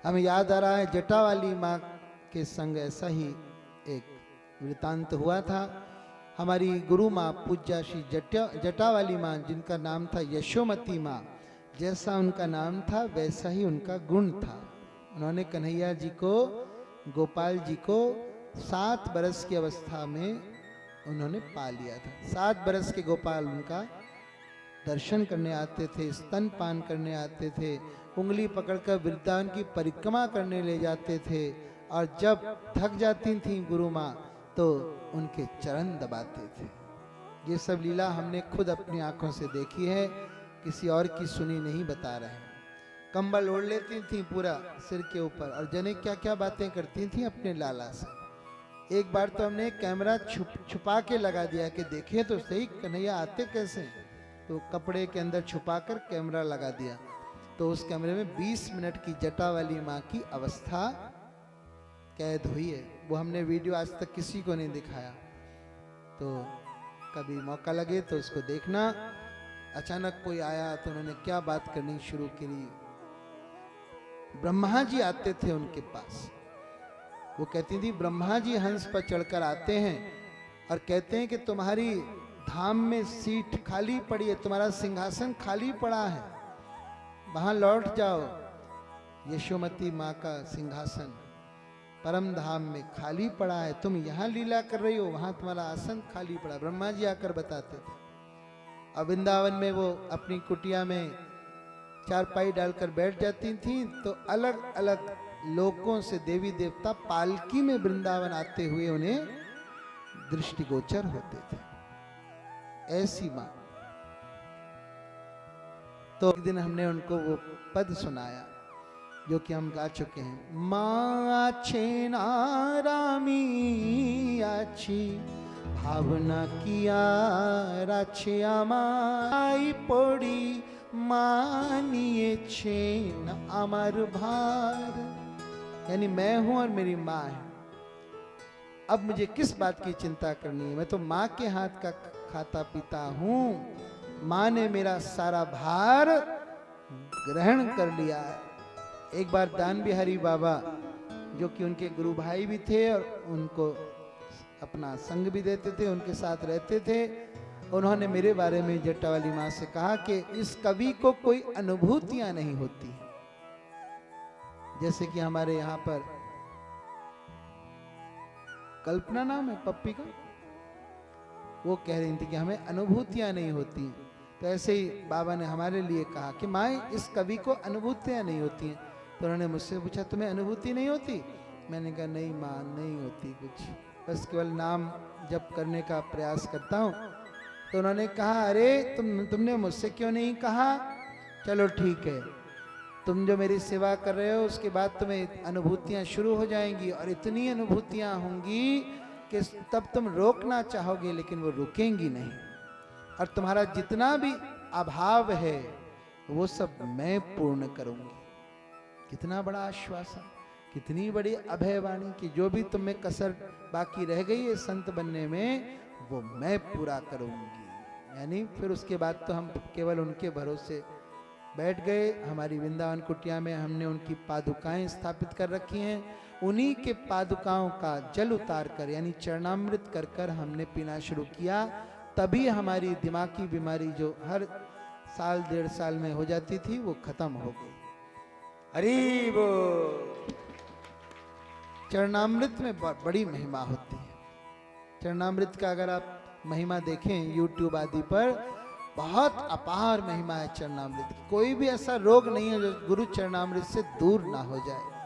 हमें याद आ रहा है जटा वाली माँ के संग ऐसा ही एक वृतांत हुआ था। हमारी गुरु माँ पूज्या श्री जटा वाली माँ, जिनका नाम था यशोमती माँ, जैसा उनका नाम था वैसा ही उनका गुण था। उन्होंने कन्हैया जी को, गोपाल जी को 7 बरस की अवस्था में उन्होंने पा लिया था। 7 बरस के गोपाल उनका दर्शन करने आते थे, स्तनपान करने आते थे, उंगली पकड़कर वृंदावन की परिक्रमा करने ले जाते थे, और जब थक जाती थी गुरु माँ तो उनके चरण दबाते थे। ये सब लीला हमने खुद अपनी आंखों से देखी है, किसी और की सुनी नहीं बता रहे हैं। कंबल ओढ़ लेती थी पूरा सिर के ऊपर, और जने क्या क्या बातें करती थी अपने लाला से। एक बार तो हमने कैमरा छुपा के लगा दिया कि देखें तो सही कन्हैया आते कैसे, तो कपड़े के अंदर छुपाकर कैमरा लगा दिया। तो उस कैमरे में 20 मिनट की जटा वाली माँ की अवस्था कैद हुई है। वो हमने वीडियो आज तक किसी को नहीं दिखाया, तो कभी मौका लगे तो उसको देखना। अचानक कोई आया तो उन्होंने क्या बात करनी शुरू करी। ब्रह्मा जी आते थे उनके पास, वो कहती थी ब्रह्मा जी हंस पर चढ़कर आते हैं और कहते हैं कि तुम्हारी धाम में सीट खाली पड़ी है, तुम्हारा सिंहासन खाली पड़ा है, वहां लौट जाओ। यशोमती माँ का सिंहासन परम धाम में खाली पड़ा है, तुम यहाँ लीला कर रही हो, वहां तुम्हारा आसन खाली पड़ा। ब्रह्मा जी आकर बताते थे। अब वृंदावन में वो अपनी कुटिया में चारपाई डालकर बैठ जाती थी, तो अलग अलग लोकों से देवी देवता पालकी में वृंदावन आते हुए उन्हें दृष्टिगोचर होते थे। ऐसी मां। तो एक दिन हमने उनको वो पद सुनाया जो कि हम गा चुके हैं। माँ आछे नारामी आछी भावना किया राछे आमाई पड़ी मानिए छेन अमर भार। यानी मैं हूं और मेरी माँ है, अब मुझे किस बात की चिंता करनी है, मैं तो माँ के हाथ का खाता पीता हूं। माँ ने मेरा सारा भार ग्रहण कर लिया है। एक बार दान बिहारी बाबा, जो कि उनके गुरु भाई भी थे और उनको अपना संग भी देते थे, उनके साथ रहते थे, उन्होंने मेरे बारे में जटा वाली माँ से कहा कि इस कवि को कोई अनुभूतियां नहीं होती। जैसे कि हमारे यहाँ पर कल्पना नाम है पप्पी का, वो कह रही थी कि हमें अनुभूतियां नहीं होती। तो ऐसे ही बाबा ने हमारे लिए कहा कि माँ इस कवि को अनुभूतियां नहीं होती हैं। तो उन्होंने मुझसे पूछा तुम्हें अनुभूति नहीं होती? मैंने कहा नहीं माँ, नहीं होती कुछ, बस केवल नाम जप करने का प्रयास करता हूँ। तो उन्होंने कहा अरे तुमने मुझसे क्यों नहीं कहा? चलो ठीक है, तुम जो मेरी सेवा कर रहे हो उसके बाद तुम्हें अनुभूतियां शुरू हो जाएंगी, और इतनी अनुभूतियां होंगी कि तब तुम रोकना चाहोगे लेकिन वो रुकेंगी नहीं, और तुम्हारा जितना भी अभाव है वो सब मैं पूर्ण करूंगी। कितना बड़ा आश्वासन, कितनी बड़ी अभयवाणी कि जो भी तुम्हें कसर बाकी रह गई है संत बनने में वो मैं पूरा करूंगी। यानी फिर उसके बाद तो हम केवल उनके भरोसे बैठ गए। हमारी वृंदावन कुटिया में हमने उनकी पादुकाएं स्थापित कर रखी हैं। उन्हीं के पादुकाओं का जल उतार कर यानी चरणामृत कर कर हमने पीना शुरू किया। तभी हमारी दिमागी बीमारी जो हर साल 1.5 साल में हो जाती थी वो खत्म हो गई। अरे वो चरणामृत में बड़ी महिमा होती है। चरणामृत का अगर आप महिमा देखें YouTube आदि पर, बहुत अपार महिमा है चरणामृत की। कोई भी ऐसा रोग नहीं है जो गुरु चरणामृत से दूर ना हो जाए।